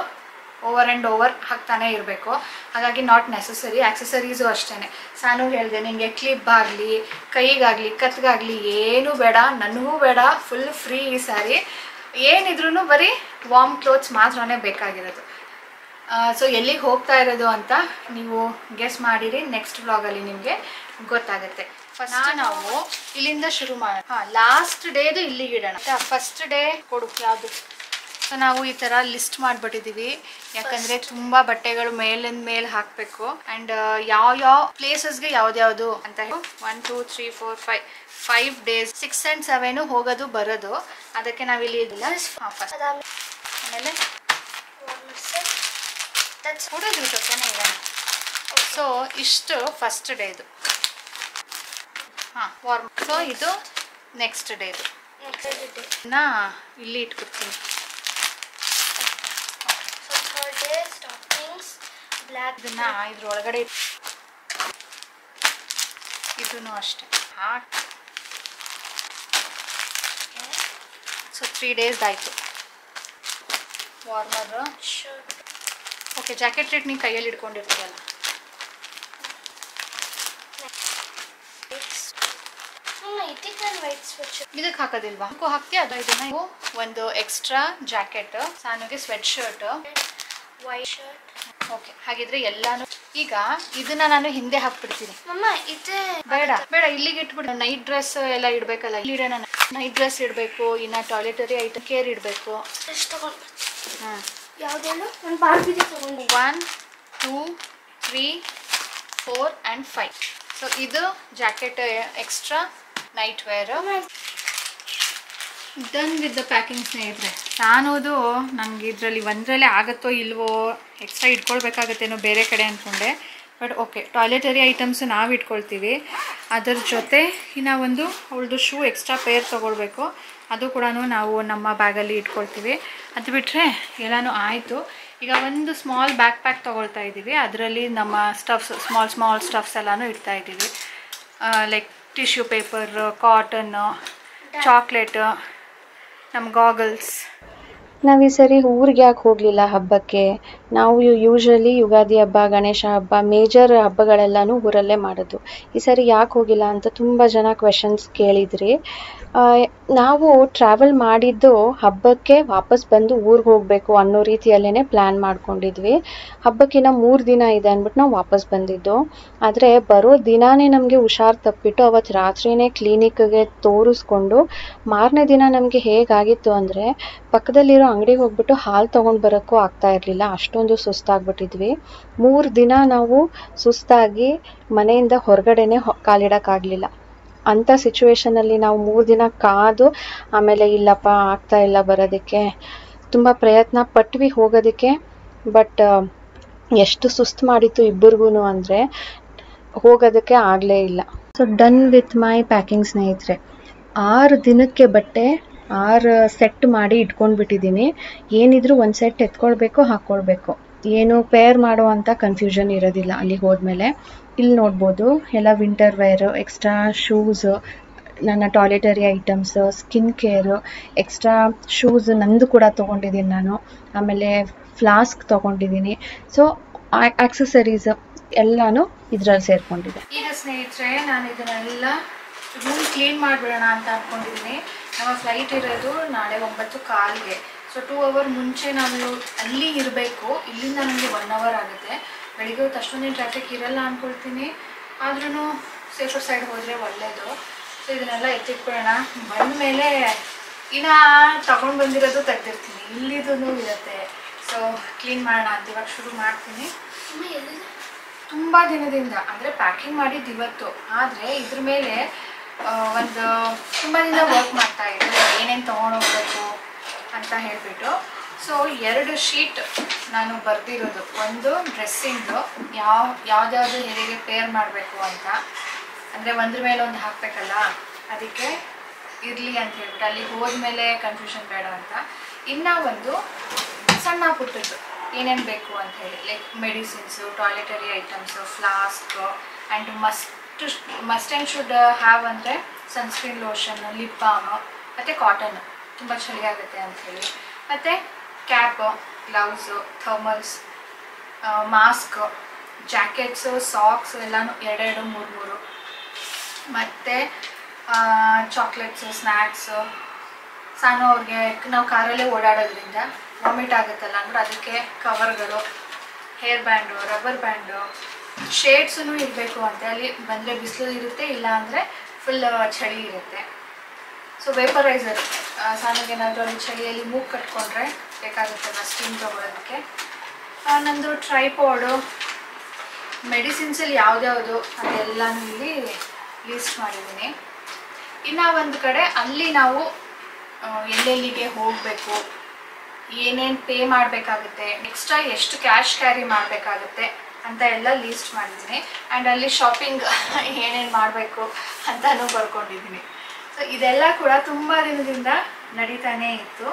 ಓವರ್ ಆ್ಯಂಡ್ ಓವರ್ ಹಾಕ್ತಾನೆ ಇರಬೇಕು. ಹಾಗಾಗಿ ನಾಟ್ ನೆಸಸರಿ. ಆಕ್ಸೆಸರೀಸು ಅಷ್ಟೇ. ಸಾನು ಹೇಳಿದೆ, ನಿಮಗೆ ಕ್ಲಿಪ್ ಆಗಲಿ, ಕೈಗಾಗಲಿ, ಕತ್ಗಾಗಲಿ ಏನೂ ಬೇಡ, ನನಗೂ ಬೇಡ, ಫುಲ್ ಫ್ರೀ ಈ ಸಾರಿ. ಏನಿದ್ರೂ ಬರೀ ವಾರ್ಮ್ ಕ್ಲೋತ್ಸ್ ಮಾತ್ರನೇ ಬೇಕಾಗಿರೋದು. ಸೊ ಎಲ್ಲಿಗೆ ಹೋಗ್ತಾ ಇರೋದು ಅಂತ ನೀವು ಗೆಸ್ ಮಾಡಿರಿ. ನೆಕ್ಸ್ಟ್ ವ್ಲಾಗಲ್ಲಿ ನಿಮಗೆ ಗೊತ್ತಾಗುತ್ತೆ. ಫಸ್ಟ್ ನಾವು ಇಲ್ಲಿಂದ ಶುರು ಮಾಡೋಣ. ಲಾಸ್ಟ್ ಡೇದು ಇಲ್ಲಿಗೆ ಇಡೋಣ. ಫಸ್ಟ್ ಡೇ ಕೊಡು ಯಾವುದು. ಸೊ ನಾವು ಈ ಥರ ಲಿಸ್ಟ್ ಮಾಡಿಬಿಟ್ಟಿದ್ದೀವಿ, ಯಾಕಂದರೆ ತುಂಬ ಬಟ್ಟೆಗಳು ಮೇಲಿಂದ ಮೇಲೆ ಹಾಕಬೇಕು. ಆ್ಯಂಡ್ ಯಾವ ಪ್ಲೇಸಸ್ಗೆ ಯಾವ್ದ್ಯಾವುದು ಅಂತ ಹೇಳಿ 1 2 3 4 5 ಡೇಸ್ 6 and 7 ಹೋಗೋದು ಬರೋದು. ಅದಕ್ಕೆ ನಾವಿಲ್ಲಿ ಇದಿಲ್ಲ. ಫಸ್ಟ್ ಆಮೇಲೆ ಹುಡುಗರು ಜೊತೆನೇ ಇರೋಣ. ಸೊ ಇಷ್ಟು ಫಸ್ಟ್ ಡೇದು. ವಾರ್ಮ್. ಸೊ ಇದು ನೆಕ್ಸ್ಟ್ ಡೇದು. ಇಲ್ಲಿ ಇಟ್ಬಿಡ್ತೀನಿ. ಇದನ್ನ ಇದ್ರೊಳಗಡೆ ಇದೂ ಅಷ್ಟೇ ಸೊ 3 days ಆಯಿತು. Warmer okay. ಜಾಕೆಟ್ ರೇಟ್ ನೀವು ಕೈಯಲ್ಲಿ ಇಟ್ಕೊಂಡಿರ್ತೀಯಲ್ಲ. ಇದಕ್ಕೆ ಹಾಕೋದಿಲ್ವಾ? ಹಾಕ್ತೀಯ ಅದು ಇದನ್ನ. ಒಂದು ಎಕ್ಸ್ಟ್ರಾ ಜಾಕೆಟ್, ಸಾನುಗೆ sweat shirt, white shirt. Okay, ಹಾಗಿದ್ರೆ ಎಲ್ಲಾನು ಈಗ ಇದನ್ನ ನಾನು ಹಿಂದೆ ಹಾಕ್ಬಿಡ್ತೀನಿ. ಬೇಡ ಬೇಡ, ಇಲ್ಲಿಗೆ ಇಟ್ಬಿಡು. ನೈಟ್ ಡ್ರೆಸ್ ಎಲ್ಲ ಇಡ್ಬೇಕಲ್ಲ, ಇಲ್ಲಿ ಇಡೋಣ. ನೈಟ್ ಡ್ರೆಸ್ ಇಡಬೇಕು, ಇನ್ನು ಟಾಯ್ಲೆಟರಿ ಐಟಮ್ ಕೇರ್ ಇಡಬೇಕು. ಯಾವುದೆಲ್ಲ 1 2 3 4 and 5. ಸೊ ಇದು jacket extra night wear. Done with the packing ಸ್ನೇಹಿತರೆ. ನಾನೋದು ನನಗೆ ಇದರಲ್ಲಿ ಒಂದರಲ್ಲೇ ಆಗುತ್ತೋ ಇಲ್ವೋ, ಎಕ್ಸ್ಟ್ರಾ ಇಟ್ಕೊಳ್ಬೇಕಾಗತ್ತೇನೋ ಬೇರೆ ಕಡೆ ಅಂದ್ಕೊಂಡೆ. ಬಟ್ ಓಕೆ, ಟಾಯ್ಲೆಟರಿ ಐಟಮ್ಸು ನಾವು ಇಟ್ಕೊಳ್ತೀವಿ. ಅದರ ಜೊತೆ ಇನ್ನು ಒಂದು ಅವಳದು ಶೂ ಎಕ್ಸ್ಟ್ರಾ ಪೇರ್ ತೊಗೊಳ್ಬೇಕು, ಅದು ಕೂಡ ನಾವು ನಮ್ಮ ಬ್ಯಾಗಲ್ಲಿ ಇಟ್ಕೊಳ್ತೀವಿ. ಅದು ಬಿಟ್ಟರೆ ಎಲ್ಲನೂ ಆಯಿತು. ಈಗ ಒಂದು ಸ್ಮಾಲ್ ಬ್ಯಾಕ್ ಪ್ಯಾಕ್ ತೊಗೊಳ್ತಾ ಇದ್ದೀವಿ. ಅದರಲ್ಲಿ ನಮ್ಮ ಸ್ಟಫ್ಸ್, ಸ್ಮಾಲ್ ಸ್ಟಫ್ಸ್ ಎಲ್ಲನೂ ಇಡ್ತಾ ಇದ್ದೀವಿ. Like tissue paper, cotton, chocolate, ನಮ್ಮ ಗಾಗಲ್ಸ್. ನಾವು ಈ ಸರಿ ಊರಿಗೆ ಯಾಕೆ ಹೋಗಲಿಲ್ಲ ಹಬ್ಬಕ್ಕೆ? ನಾವು ಯೂಶ್ವಲಿ ಯುಗಾದಿ ಹಬ್ಬ, ಗಣೇಶ ಹಬ್ಬ, ಮೇಜರ್ ಹಬ್ಬಗಳೆಲ್ಲನೂ ಊರಲ್ಲೇ ಮಾಡೋದು. ಈ ಸರಿ ಯಾಕೆ ಹೋಗಿಲ್ಲ ಅಂತ ತುಂಬ ಜನ ಕ್ವೆಶನ್ಸ್ ಕೇಳಿದ್ರಿ. ನಾವು ಟ್ರಾವೆಲ್ ಮಾಡಿದ್ದು ಹಬ್ಬಕ್ಕೆ ವಾಪಸ್ ಬಂದು ಊರಿಗೆ ಹೋಗಬೇಕು ಅನ್ನೋ ರೀತಿಯಲ್ಲೇ ಪ್ಲ್ಯಾನ್ ಮಾಡ್ಕೊಂಡಿದ್ವಿ. ಹಬ್ಬಕ್ಕಿನ್ನ 3 ದಿನ ಇದೆ ಅಂದ್ಬಿಟ್ಟು ನಾವು ವಾಪಸ್ ಬಂದಿದ್ದು. ಆದರೆ ಬರೋ ದಿನಾನೇ ನಮಗೆ ಹುಷಾರು ತಪ್ಪಿಟ್ಟು ಅವತ್ತು ರಾತ್ರಿಯೇ ಕ್ಲಿನಿಕ್ಗೆ ತೋರಿಸ್ಕೊಂಡು ಮಾರನೇ ದಿನ ನಮಗೆ ಹೇಗಾಗಿತ್ತು ಅಂದರೆ ಪಕ್ಕದಲ್ಲಿರೋ ಅಂಗಡಿಗೆ ಹೋಗ್ಬಿಟ್ಟು ಹಾಲು ತೊಗೊಂಡು ಬರೋಕ್ಕೂ ಆಗ್ತಾ ಇರಲಿಲ್ಲ, ಅಷ್ಟೊಂದು ಸುಸ್ತಾಗ್ಬಿಟ್ಟಿದ್ವಿ. 3 ದಿನ ನಾವು ಸುಸ್ತಾಗಿ ಮನೆಯಿಂದ ಹೊರಗಡೆನೇ ಕಾಲಿಡೋಕ್ಕಾಗಲಿಲ್ಲ. ಅಂಥ ಸಿಚುವೇಷನಲ್ಲಿ ನಾವು 3 ದಿನ ಕಾದು ಆಮೇಲೆ ಇಲ್ಲಪ್ಪ ಆಗ್ತಾ ಇಲ್ಲ ಬರೋದಕ್ಕೆ, ತುಂಬ ಪ್ರಯತ್ನ ಪಟ್ವಿ ಹೋಗೋದಕ್ಕೆ. ಬಟ್ ಎಷ್ಟು ಸುಸ್ತು ಮಾಡಿತ್ತು ಇಬ್ಬರಿಗೂ ಅಂದರೆ ಹೋಗೋದಕ್ಕೆ ಆಗಲೇ ಇಲ್ಲ. So done with my packing ಸ್ನೇಹಿತರೆ. 6 ದಿನಕ್ಕೆ ಬಟ್ಟೆ 6 ಸೆಟ್ ಮಾಡಿ ಇಟ್ಕೊಂಡ್ಬಿಟ್ಟಿದ್ದೀನಿ. ಏನಿದ್ರು ಒಂದು ಸೆಟ್ ಎತ್ಕೊಳ್ಬೇಕು, ಹಾಕ್ಕೊಳ್ಬೇಕು. ಏನು ಪೇರ್ ಮಾಡೋ ಅಂಥ ಕನ್ಫ್ಯೂಷನ್ ಇರೋದಿಲ್ಲ ಅಲ್ಲಿಗೆ ಹೋದ್ಮೇಲೆ. ಇಲ್ಲಿ ನೋಡ್ಬೋದು ಎಲ್ಲ ವಿಂಟರ್ ವೇರು, ಎಕ್ಸ್ಟ್ರಾ ಶೂಸು, ನನ್ನ toiletry items, skin care, extra shoes ನಂದು ಕೂಡ ತೊಗೊಂಡಿದ್ದೀನಿ ನಾನು. ಆಮೇಲೆ ಫ್ಲಾಸ್ಕ್ ತೊಗೊಂಡಿದ್ದೀನಿ. ಸೊ ಆಕ್ಸೆಸರೀಸ್ ಎಲ್ಲನೂ ಇದರಲ್ಲಿ ಸೇರಿಕೊಂಡಿದೆ. ಈಗ ಸ್ನೇಹಿತರೆ ನಾನು ಇದನ್ನೆಲ್ಲ ರೂಮ್ ಕ್ಲೀನ್ ಮಾಡಿಬಿಡೋಣ ಅಂತ ಅಂದ್ಕೊಂಡಿದ್ದೀನಿ. ನಮ್ಮ ಫ್ಲೈಟ್ ಇರೋದು ನಾಳೆ 9:15ಗೆ. ಸೊ 2 hour ಮುಂಚೆ ನಾವು ಅಲ್ಲಿ ಇರಬೇಕು. ಇಲ್ಲಿಂದ ನಮಗೆ 1 hour ಆಗುತ್ತೆ. ಬೆಳಿಗ್ಗೆ ಹೊತ್ತು ಅಷ್ಟೊಂದೇನು ಟ್ರಾಫಿಕ್ ಇರಲ್ಲ ಅಂದ್ಕೊಳ್ತೀನಿ, ಆದ್ರೂ ಸೇಫರ್ ಸೈಡ್ ಹೋದರೆ ಒಳ್ಳೆಯದು. ಸೊ ಇದನ್ನೆಲ್ಲ ಎತ್ತಿಟ್ಬಿಡೋಣ. ಬಂದ ಮೇಲೆ ಇನ್ನು ತಗೊಂಡು ಬಂದಿರೋದು ತೆಗ್ದಿರ್ತೀನಿ, ಇಲ್ಲಿದೂ ಇರುತ್ತೆ. ಸೊ ಕ್ಲೀನ್ ಮಾಡೋಣ ಅಂತ ಇವಾಗ ಶುರು ಮಾಡ್ತೀನಿ. ತುಂಬ ದಿನದಿಂದ ಅಂದರೆ ಪ್ಯಾಕಿಂಗ್ ಮಾಡಿದ್ದು ಇವತ್ತು, ಆದರೆ ಇದ್ರ ಮೇಲೆ ಒಂದು ತುಂಬ ದಿನ ವರ್ಕ್ ಮಾಡ್ತಾ ಇದ್ದೆ, ಏನೇನು ತೊಗೊಂಡೋಗ್ಬೇಕು ಅಂತ ಹೇಳಿಬಿಟ್ಟು. ಸೊ 2 ಶೀಟ್ ನಾನು ಬರೆದಿರೋದು. ಒಂದು ಡ್ರೆಸ್ಸಿಂದು, ಯಾವ್ದ್ಯಾವುದು ಹೇಗೆ ಪೇರ್ ಮಾಡಬೇಕು ಅಂತ, ಅಂದರೆ ಒಂದ್ರ ಮೇಲೆ ಒಂದು ಹಾಕಬೇಕಲ್ಲ, ಅದಕ್ಕೆ ಇರಲಿ ಅಂತ ಹೇಳ್ಬಿಟ್ಟು ಅಲ್ಲಿಗೆ ಹೋದ್ಮೇಲೆ ಕನ್ಫ್ಯೂಷನ್ ಬೇಡ ಅಂತ. ಇನ್ನೂ ಒಂದು ಸಣ್ಣ ಪುಟ್ಟದ್ದು ಏನೇನು ಬೇಕು ಅಂತ ಹೇಳಿ, like medicines, toiletry items, flask, and must and should have ಅಂದರೆ ಸನ್ಸ್ಕ್ರೀನ್ ಲೋಷನ್, ಲಿಪ್ ಬಾಮ್ ಮತ್ತು ಕಾಟನ್, ತುಂಬ ಚಳಿ ಆಗುತ್ತೆ ಅಂಥೇಳಿ. ಮತ್ತು cap, gloves, thermals, mask, jackets, socks ಎಲ್ಲನೂ 2 3 ಮತ್ತು ಚಾಕ್ಲೇಟ್ಸು, ಸ್ನ್ಯಾಕ್ಸು. ಸಣ್ಣ ಅವ್ರಿಗೆ ನಾವು ಕಾರಲ್ಲೇ ಓಡಾಡೋದ್ರಿಂದ ವಾಮಿಟ್ ಆಗುತ್ತಲ್ಲ ಅಂದ್ರೆ ಅದಕ್ಕೆ ಕವರ್ಗಳು, ಹೇರ್ ಬ್ಯಾಂಡು, ರಬ್ಬರ್ ಬ್ಯಾಂಡು, ಶೇಡ್ಸೂ ಇರಬೇಕು ಅಂತ. ಅಲ್ಲಿ ಬಂದರೆ ಬಿಸಿಲು ಇರುತ್ತೆ, ಇಲ್ಲ ಅಂದರೆ ಫುಲ್ ಚಳಿ ಇರುತ್ತೆ. ಸೊ ವೇಪರೈಸರ್, ಸಣ್ಣಗೇನಾದರೂ ಅಲ್ಲಿ ಚಳಿಯಲ್ಲಿ ಮೂಗು ಕಟ್ಕೊಂಡ್ರೆ ಬೇಕಾಗುತ್ತಲ್ಲ ಸ್ಟೀಮ್ ತೊಗೊಳೋದಕ್ಕೆ. ನಂದು ಟ್ರೈಪಾಡು, ಮೆಡಿಸಿನ್ಸಲ್ಲಿ ಯಾವ್ದ್ಯಾವುದು ಅದೆಲ್ಲನೂ ಇಲ್ಲಿ ಲೀಸ್ಟ್ ಮಾಡಿದ್ದೀನಿ. ಇನ್ನು ಒಂದು ಕಡೆ ಅಲ್ಲಿ ನಾವು ಎಲ್ಲೆಲ್ಲಿಗೆ ಹೋಗಬೇಕು, ಏನೇನು ಪೇ ಮಾಡಬೇಕಾಗುತ್ತೆ, ಎಕ್ಸ್ಟ್ರಾ ಎಷ್ಟು ಕ್ಯಾಶ್ ಕ್ಯಾರಿ ಮಾಡಬೇಕಾಗುತ್ತೆ ಅಂತ ಎಲ್ಲ ಲೀಸ್ಟ್ ಮಾಡಿದ್ದೀನಿ. ಆ್ಯಂಡ್ ಅಲ್ಲಿ ಶಾಪಿಂಗ್ ಏನೇನು ಮಾಡಬೇಕು ಅಂತಲೂ ಬರ್ಕೊಂಡಿದ್ದೀನಿ. ಸೊ ಇದೆಲ್ಲ ಕೂಡ ತುಂಬ ದಿನದಿಂದ ನಡೀತಾನೇ ಇತ್ತು.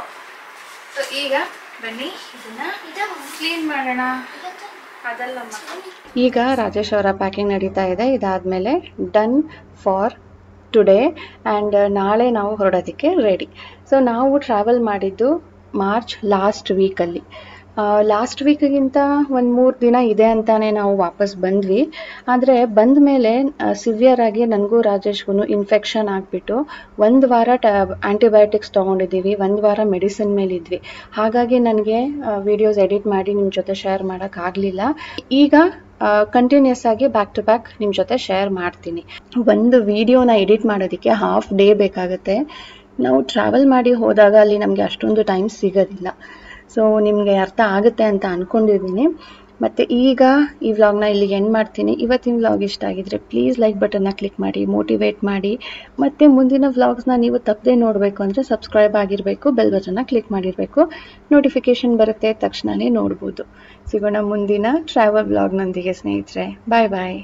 ಸೊ ಈಗ ಬನ್ನಿ ಇದನ್ನು ಕ್ಲೀನ್ ಮಾಡೋಣ. ಅದಲ್ಲಮ್ಮ. ಈಗ ರಾಜೇಶ್ ಅವರ ಪ್ಯಾಕಿಂಗ್ ನಡೀತಾ ಇದೆ. ಇದಾದಮೇಲೆ ಡನ್ ಫಾರ್ ಟುಡೇ ಆ್ಯಂಡ್ ನಾಳೆ ನಾವು ಹೊರಡೋದಕ್ಕೆ ರೆಡಿ. ಸೊ ನಾವು ಟ್ರಾವೆಲ್ ಮಾಡಿದ್ದು ಮಾರ್ಚ್ ಲಾಸ್ಟ್ ವೀಕಲ್ಲಿ. ಲಾಸ್ಟ್ ವೀಕಿಗಿಂತ ಒಂದು 3 ದಿನ ಇದೆ ಅಂತಾನೆ ನಾವು ವಾಪಸ್ ಬಂದ್ವಿ. ಆದರೆ ಬಂದ ಮೇಲೆ ಸಿವಿಯರ್ ಆಗಿ ನನಗೂ ರಾಜೇಶ್ಗೂ ಇನ್ಫೆಕ್ಷನ್ ಆಗಿಬಿಟ್ಟು 1 ವಾರ ಆ್ಯಂಟಿಬಯೋಟಿಕ್ಸ್ ತೊಗೊಂಡಿದ್ದೀವಿ, 1 ವಾರ ಮೆಡಿಸಿನ್ ಮೇಲಿದ್ವಿ. ಹಾಗಾಗಿ ನನಗೆ ವಿಡಿಯೋಸ್ ಎಡಿಟ್ ಮಾಡಿ ನಿಮ್ಮ ಜೊತೆ ಶೇರ್ ಮಾಡೋಕ್ಕಾಗಲಿಲ್ಲ. ಈಗ ಕಂಟಿನ್ಯೂಸ್ ಆಗಿ ಬ್ಯಾಕ್ ಟು ಬ್ಯಾಕ್ ನಿಮ್ಮ ಜೊತೆ ಶೇರ್ ಮಾಡ್ತೀನಿ. ಒಂದು ವಿಡಿಯೋನ ಎಡಿಟ್ ಮಾಡೋದಕ್ಕೆ ಹಾಫ್ ಡೇ ಬೇಕಾಗುತ್ತೆ. ನಾವು ಟ್ರಾವೆಲ್ ಮಾಡಿ ಹೋದಾಗ ಅಲ್ಲಿ ನಮಗೆ ಅಷ್ಟೊಂದು ಟೈಮ್ ಸಿಗೋದಿಲ್ಲ. ಸೊ ನಿಮಗೆ ಅರ್ಥ ಆಗುತ್ತೆ ಅಂತ ಅಂದ್ಕೊಂಡಿದ್ದೀನಿ. ಮತ್ತು ಈಗ ಈ ವ್ಲಾಗ್ನ ಇಲ್ಲಿಗೆ ಎಂಡ್ ಮಾಡ್ತೀನಿ. ಇವತ್ತಿನ ವ್ಲಾಗ್ ಇಷ್ಟ ಆಗಿದ್ರೆ ಪ್ಲೀಸ್ ಲೈಕ್ ಬಟನ್ನ ಕ್ಲಿಕ್ ಮಾಡಿ, ಮೋಟಿವೇಟ್ ಮಾಡಿ. ಮತ್ತು ಮುಂದಿನ ವ್ಲಾಗ್ಸ್ನ ನೀವು ತಪ್ಪದೆ ನೋಡಬೇಕು ಅಂದರೆ ಸಬ್ಸ್ಕ್ರೈಬ್ ಆಗಿರಬೇಕು, ಬೆಲ್ ಬಟನ್ನ ಕ್ಲಿಕ್ ಮಾಡಿರಬೇಕು. ನೋಟಿಫಿಕೇಷನ್ ಬರುತ್ತೆ, ತಕ್ಷಣವೇ ನೋಡ್ಬೋದು. ಸಿಗೋಣ ಮುಂದಿನ ಟ್ರಾವೆಲ್ ವ್ಲಾಗ್ನೊಂದಿಗೆ ಸ್ನೇಹಿತರೆ. ಬಾಯ್ ಬಾಯ್.